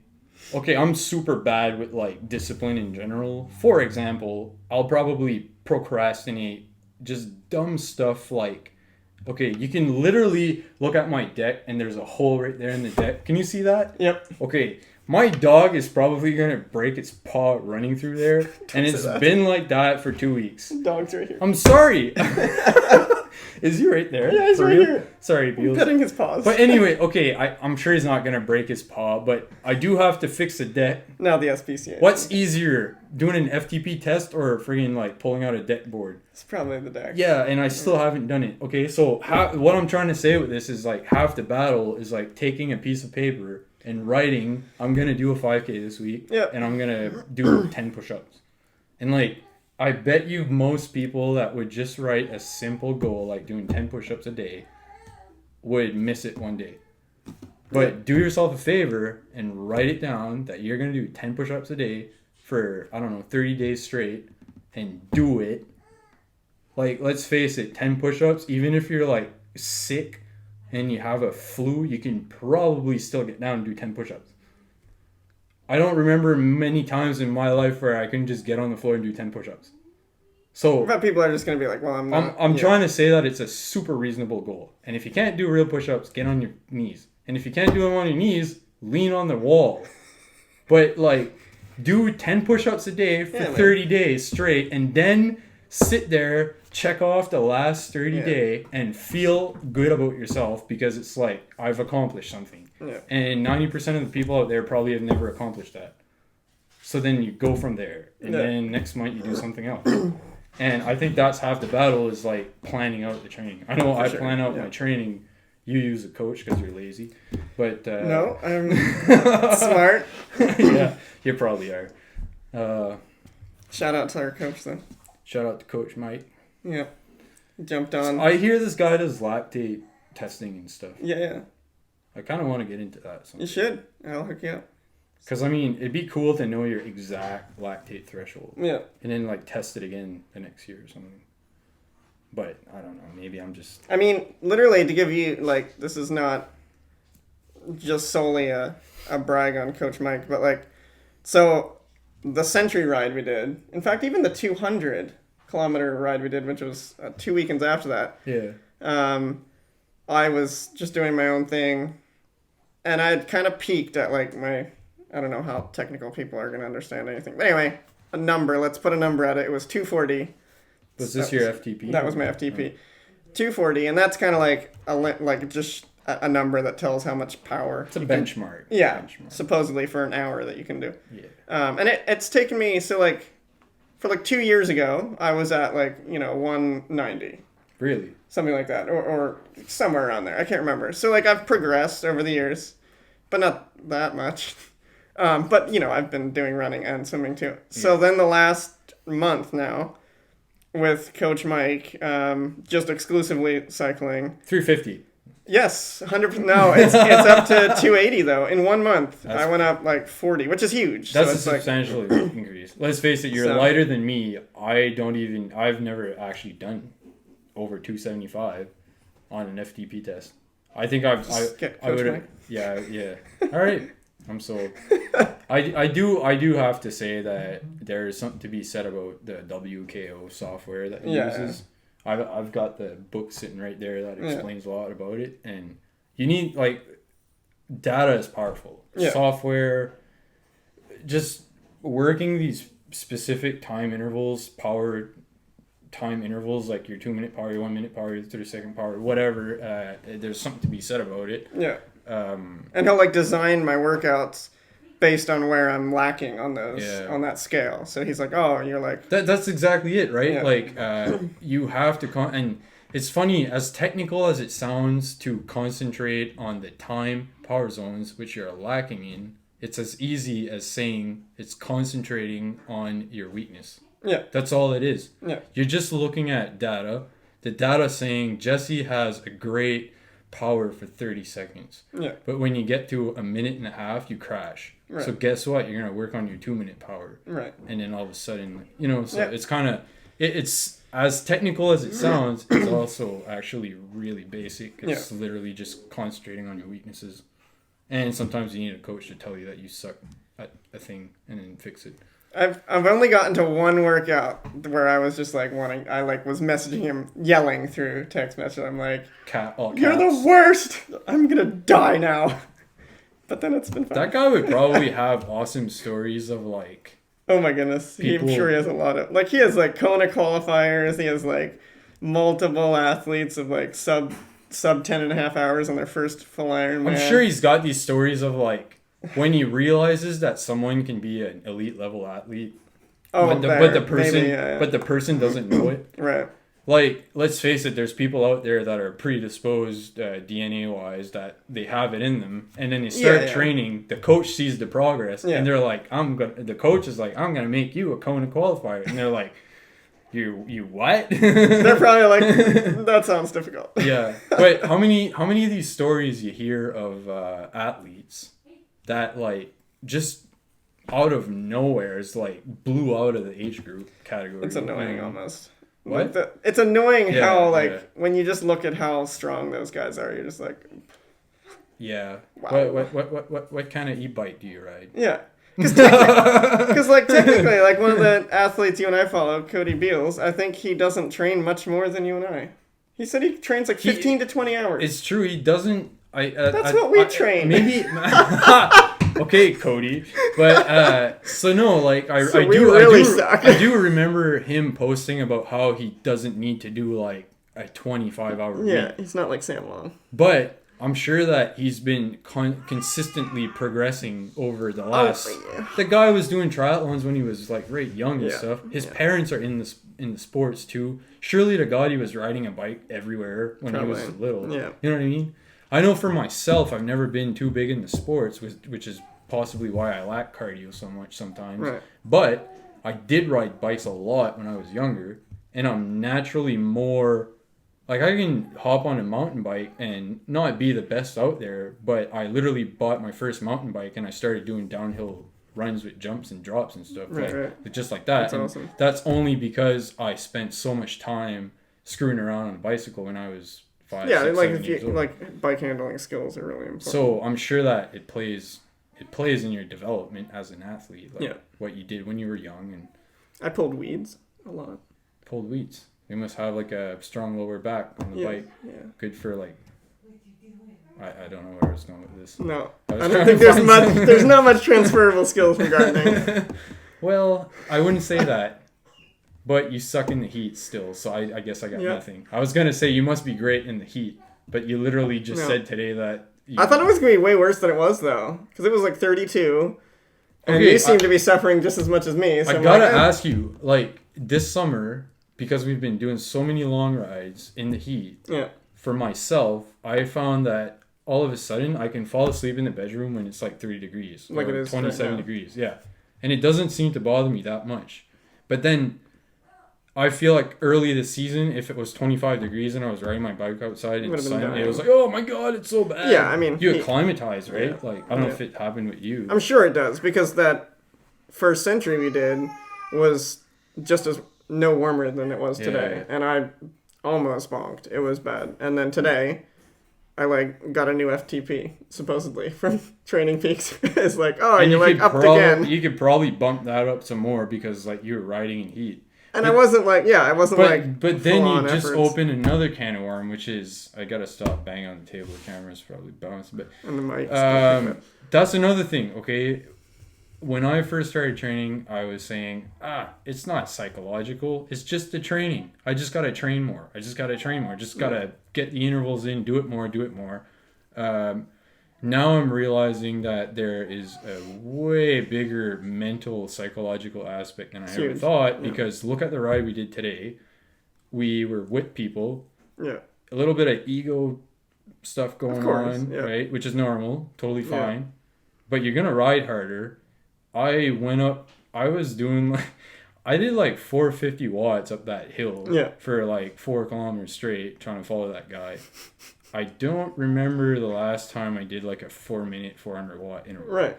okay, I'm super bad with, like, discipline in general. For example, I'll probably procrastinate just dumb stuff like, okay, you can literally look at my deck and there's a hole right there in the deck. Can you see that? Yep. Okay, my dog is probably going to break its paw running through there. And it's been like that for 2 weeks. Dog's right here. I'm sorry. Is he right there? Yeah, he's For right real? here. Sorry, I'm Beals. petting his paws. But anyway, okay, I'm sure he's not going to break his paw, but I do have to fix the deck. Now the SPCA. What's easier, doing an FTP test or friggin' like pulling out a deck board? It's probably the deck. Yeah, and I still haven't done it. Okay, so what I'm trying to say with this is like half the battle is like taking a piece of paper and writing, I'm going to do a 5K this week, Yeah. and I'm going to do 10 push-ups. And like, I bet you most people that would just write a simple goal like doing 10 push-ups a day would miss it one day. But do yourself a favor and write it down that you're going to do 10 push-ups a day for, 30 days straight and do it. Like, let's face it, 10 push-ups, even if you're like sick and you have a flu, you can probably still get down and do 10 push-ups. I don't remember many times in my life where I couldn't just get on the floor and do 10 push-ups. So, But people are just going to be like, well, I'm not. I'm trying to say that it's a super reasonable goal. And if you can't do real push-ups, get on your knees. And if you can't do them on your knees, lean on the wall. But, like, do 10 push-ups a day for 30 days straight, and then sit there, check off the last 30 day, and feel good about yourself, because it's like, I've accomplished something. Yeah. And 90% of the people out there probably have never accomplished that. So then you go from there. And then next month you do something else. And I think that's half the battle, is like planning out the training. I know I plan out my training. You use a coach because you're lazy. But no, I'm smart. Yeah, you probably are. Shout out to our coach, though. Shout out to Coach Mike. Yeah. Jumped on. I hear this guy does lactate testing and stuff. Yeah. I kind of want to get into that someday. You should. I'll hook you up. Because, I mean, it'd be cool to know your exact lactate threshold. Yeah. And then, like, test it again the next year or something. But, I don't know. Maybe I'm just... I mean, literally, to give you, like, this is not just solely a brag on Coach Mike, but, like, so the Century ride we did, in fact, even the 200-kilometer ride we did, which was 2 weekends after that. Yeah. I was just doing my own thing, and I had kind of peaked at, like, my... I don't know how technical people are going to understand anything. But anyway, a number. Let's put a number at it. It was 240. Was this your FTP? That was my FTP. 240, and that's kind of like just a number that tells how much power. It's a benchmark. Supposedly for an hour that you can do. Yeah. And it's taken me, so like, for like 2 years ago, I was at like, 190. Really? Something like that, or somewhere around there. I can't remember. So like I've progressed over the years, but not that much. But, I've been doing running and swimming too. So then the last month now, with Coach Mike, just exclusively cycling. 350. Yes, 100%. No, it's up to 280 though. In 1 month, I went up like 40, which is huge. That's a substantial increase. Let's face it, you're lighter than me. I've never actually done over 275 on an FTP test. I think I would. Mike. Yeah. All right. I'm sold. I do have to say that there is something to be said about the WKO software that he uses. I've got the book sitting right there that explains a lot about it, and you need, like, data is powerful. Software, just working these specific time intervals, power time intervals, like your 2 minute power, your 1 minute power, your 30-second power, whatever. There's something to be said about it. Yeah. And he'll like design my workouts based on where I'm lacking on those on that scale. So he's like, oh, you're like that's exactly it, right? Yeah. Like you have to and it's funny, as technical as it sounds, to concentrate on the time power zones which you're lacking in. It's as easy as saying it's concentrating on your weakness. Yeah, that's all it is. Yeah, you're just looking at data. The data saying Jesse has a great power for 30 seconds. Yeah. But when you get to a minute and a half, you crash. Right. So guess what? You're going to work on your 2 minute power. Right. And then all of a sudden, so it's kind of, it's as technical as it sounds, it's also actually really basic. It's literally just concentrating on your weaknesses. And sometimes you need a coach to tell you that you suck at a thing and then fix it. I've only gotten to one workout where I was just like I was messaging him, yelling through text message. I'm like, you're the worst. I'm going to die now. But then it's been fun. That guy would probably have awesome stories of like... Oh my goodness. I'm sure he has a lot of... Like he has like Kona qualifiers. He has like multiple athletes of like sub 10 and a half hours on their first full Ironman. I'm sure he's got these stories of like, when he realizes that someone can be an elite level athlete, but the person doesn't know it. Right. Like, let's face it, there's people out there that are predisposed DNA wise that they have it in them, and then they start training. The coach sees the progress, and they're like, the coach is like, I'm gonna make you a Kona qualifier, and they're like, You what? They're probably like, that sounds difficult. Yeah, but how many of these stories you hear of athletes that like just out of nowhere is like blew out of the age group category? It's annoying almost. What? It's annoying Yeah, how like yeah. when you just look at how strong those guys are, you're just like, Yeah. Wow. What kind of e-bike do you ride? yeah. Because like technically, like one of the athletes you and I follow, Cody Beals, I think he doesn't train much more than you and I. He said he trains like 15 to 20 hours. It's true. He doesn't. That's what we train. Maybe. Okay, Cody. But so no, like I do remember him posting about how he doesn't need to do like a 25-hour week. Yeah, he's not like Sam Long. But I'm sure that he's been consistently progressing over the last. Oh, yeah. The guy was doing triathlons when he was like right young and Yeah. stuff. His parents are in the sports too. Surely to God he was riding a bike everywhere when he was little. Yeah. You know what I mean? I know for myself, I've never been too big into sports, which is possibly why I lack cardio so much sometimes. Right. But I did ride bikes a lot when I was younger, and I'm naturally more. Like, I can hop on a mountain bike and not be the best out there, but I literally bought my first mountain bike and I started doing downhill runs with jumps and drops and stuff. Right. Just like that. That's and awesome. That's only because I spent so much time screwing around on a bicycle when I was 5, Yeah, 6, like 7 years old. like bike handling skills are really important. So I'm sure that it plays in your development as an athlete. Like Yeah. what you did when you were young and I pulled weeds a lot. pulled weeds. You must have like a strong lower back on the bike. Yeah. Good for like. I don't know where I was going with this. No, I was I trying don't think to there's find much. something. There's not much transferable skills from gardening. Well, I wouldn't say that, but you suck in the heat still. So I guess I got nothing. I was gonna say you must be great in the heat, but you literally just said today that. I thought it was gonna be way worse than it was though, because it was like 32, and Okay, you seem to be suffering just as much as me. So I I'm gotta like, ask you, like this summer, because we've been doing so many long rides in the heat. Yeah. For myself, I found that all of a sudden I can fall asleep in the bedroom when it's like 30 degrees. Like or it is 27 right now. degrees, yeah. And it doesn't seem to bother me that much. But then I feel like early this season, if it was 25 degrees and I was riding my bike outside in the Would've been sun, dying. it was like, oh my God, it's so bad. Yeah, I mean, you acclimatize, right? Yeah. Like, I don't know if it happened with you. I'm sure it does, because that first century we did was just as no warmer than it was today, and I almost bonked. It was bad. And then today, I like got a new FTP supposedly from Training Peaks. It's like, oh, and you're like upped again. You could probably bump that up some more because like you were riding in heat. And I wasn't like, But then you full-on just efforts. open another can of worm, which is I gotta stop banging on the table. The camera's probably bounced, but And the mic. that's another thing. Okay, when I first started training, I was saying, it's not psychological. It's just the training. I just gotta train more. Just gotta get the intervals in. Do it more. Now I'm realizing that there is a way bigger mental, psychological aspect than I ever thought. Because look at the ride we did today. We were with people. Yeah. A little bit of ego stuff going on, yeah. right? Which is normal, totally fine. Yeah. But you're gonna ride harder. I went up. I was doing like. I did like 450 watts up that hill for like 4 kilometers straight trying to follow that guy. I don't remember the last time I did like a 4-minute 400 watt interval. Right.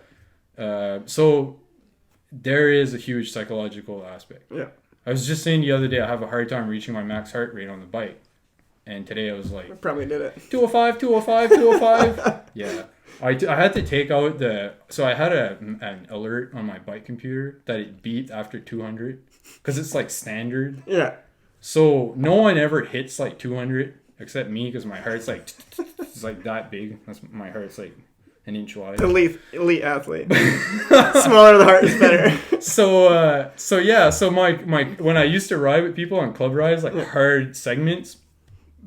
So there is a huge psychological aspect. Yeah. I was just saying the other day I have a hard time reaching my max heart rate on the bike. And today I was like... I probably did it. 205, 205, 205. Yeah. I had to take out the... So I had an alert on my bike computer that it beeped after 200. Because it's like standard. Yeah. So no one ever hits like 200 except me because my heart's like... It's like that big. My heart's like an inch wide. Elite athlete. Smaller the heart is better. So yeah. So my when I used to ride with people on club rides, like hard segments...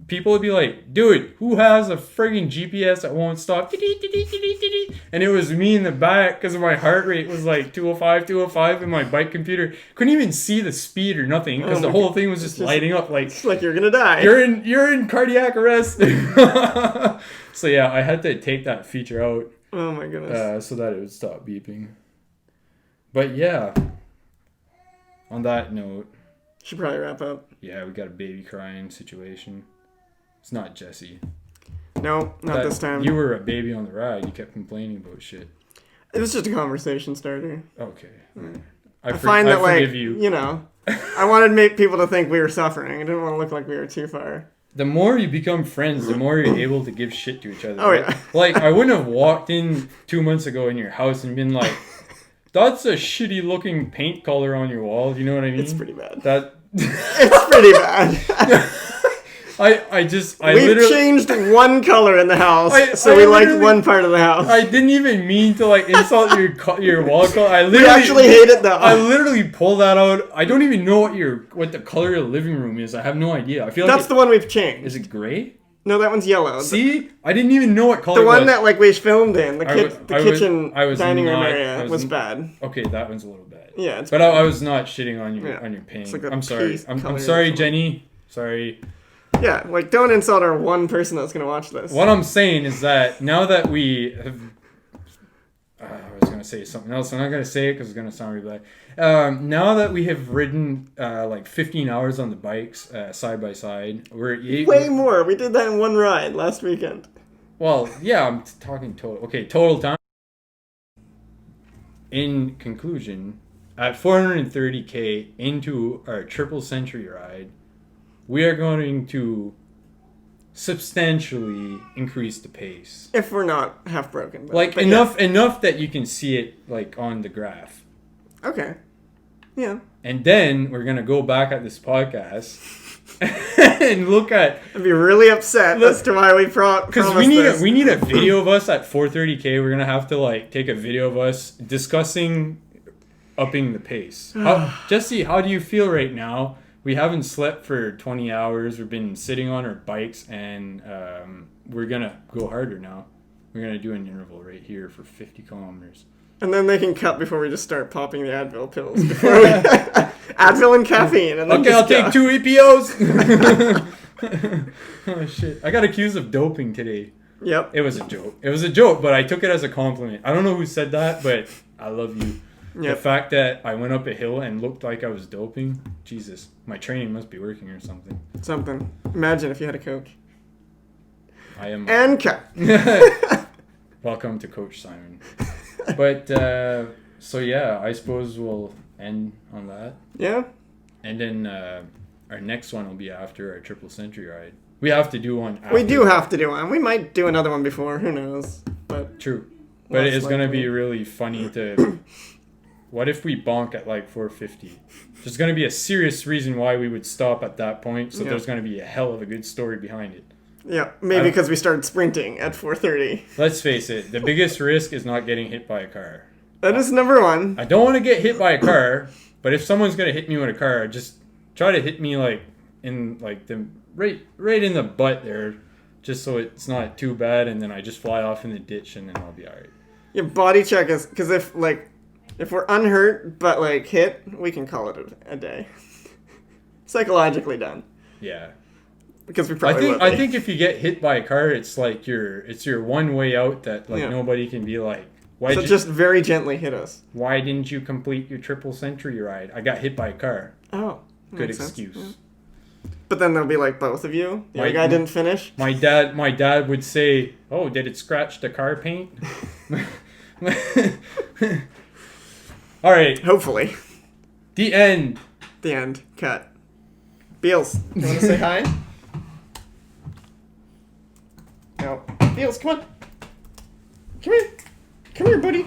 People would be like, dude, who has a friggin' GPS that won't stop? And it was me in the back because my heart rate was like 205, and my bike computer couldn't even see the speed or nothing because the whole thing was just lighting up like... It's like you're going to die. You're in cardiac arrest. So yeah, I had to take that feature out. Oh my goodness. So that it would stop beeping. But yeah, on that note, Should probably wrap up. Yeah, we got a baby crying situation. It's not Jesse. No, not this time. You were a baby on the ride. You kept complaining about shit. It was just a conversation starter. Okay. I find that, forgive you. I wanted to make people to think we were suffering. I didn't want to look like we were too far. The more you become friends, the more you're able to give shit to each other. Oh, right? yeah. Like, I wouldn't have walked in 2 months ago in your house and been like, that's a shitty looking paint color on your wall. You know what I mean? It's pretty bad. It's pretty bad. We've changed one color in the house, we like one part of the house. I didn't even mean to like insult your wall color. We actually hate it though. I literally pulled that out. I don't even know what the color of the living room is. I have no idea. I feel like that's the one we've changed. Is it gray? No, that one's yellow. See, I didn't even know what color. The one was. that we filmed in the kitchen dining room area was bad. Okay, that one's a little bad. Yeah, but I was not shitting on your paint. Like I'm sorry. I'm sorry, Jenny. Sorry. Yeah, don't insult our one person that's going to watch this. What I'm saying is that now that we have... I was going to say something else. I'm not going to say it because it's going to sound really bad. Now that we have ridden 15 hours on the bikes side by side, way more. We did that in one ride last weekend. Well, yeah, I'm talking total. Okay, total time. In conclusion, at 430K into our triple century ride, we are going to substantially increase the pace. If we're not half broken. But enough that you can see it on the graph. Okay. Yeah. And then we're going to go back at this podcast and look at... I'd be really upset as to why we promised this. Because we need a video of us at 430K. We're going to have to take a video of us discussing upping the pace. Jesse, how do you feel right now? We haven't slept for 20 hours. We've been sitting on our bikes, and we're going to go harder now. We're going to do an interval right here for 50 kilometers. And then they can cut before we just start popping the Advil pills. Advil and caffeine. And then I'll take 2 EPOs. Oh, shit. I got accused of doping today. Yep. It was a joke, but I took it as a compliment. I don't know who said that, but I love you. Yep. The fact that I went up a hill and looked like I was doping, Jesus, my training must be working or something. Imagine if you had a coach. I am. And cut. Welcome to Coach Simon. But, so yeah, I suppose we'll end on that. Yeah. And then our next one will be after our triple century ride. We have to do one after. We do have to do one. We might do another one before. Who knows? But true. But it's going to be really funny to... What if we bonk at 450? There's going to be a serious reason why we would stop at that point, so there's going to be a hell of a good story behind it. Yeah, maybe because we started sprinting at 4:30. Let's face it, the biggest risk is not getting hit by a car. That is number one. I don't want to get hit by a car, but if someone's going to hit me with a car, just try to hit me in the right in the butt there, just so it's not too bad, and then I just fly off in the ditch, and then I'll be all right. Yeah, body check is... Because if we're unhurt but hit, we can call it a day. Psychologically done. Yeah. Because we probably I think if you get hit by a car, it's your one way out that nobody can be like, just very gently hit us. Why didn't you complete your triple century ride? I got hit by a car. Oh. Good excuse. Yeah. But then they'll be both of you. The other guy didn't finish. My dad would say, "Oh, did it scratch the car paint?" All right. Hopefully. The end. Cut. Beals, you want to say hi? No. Beals, come on. Come here, buddy.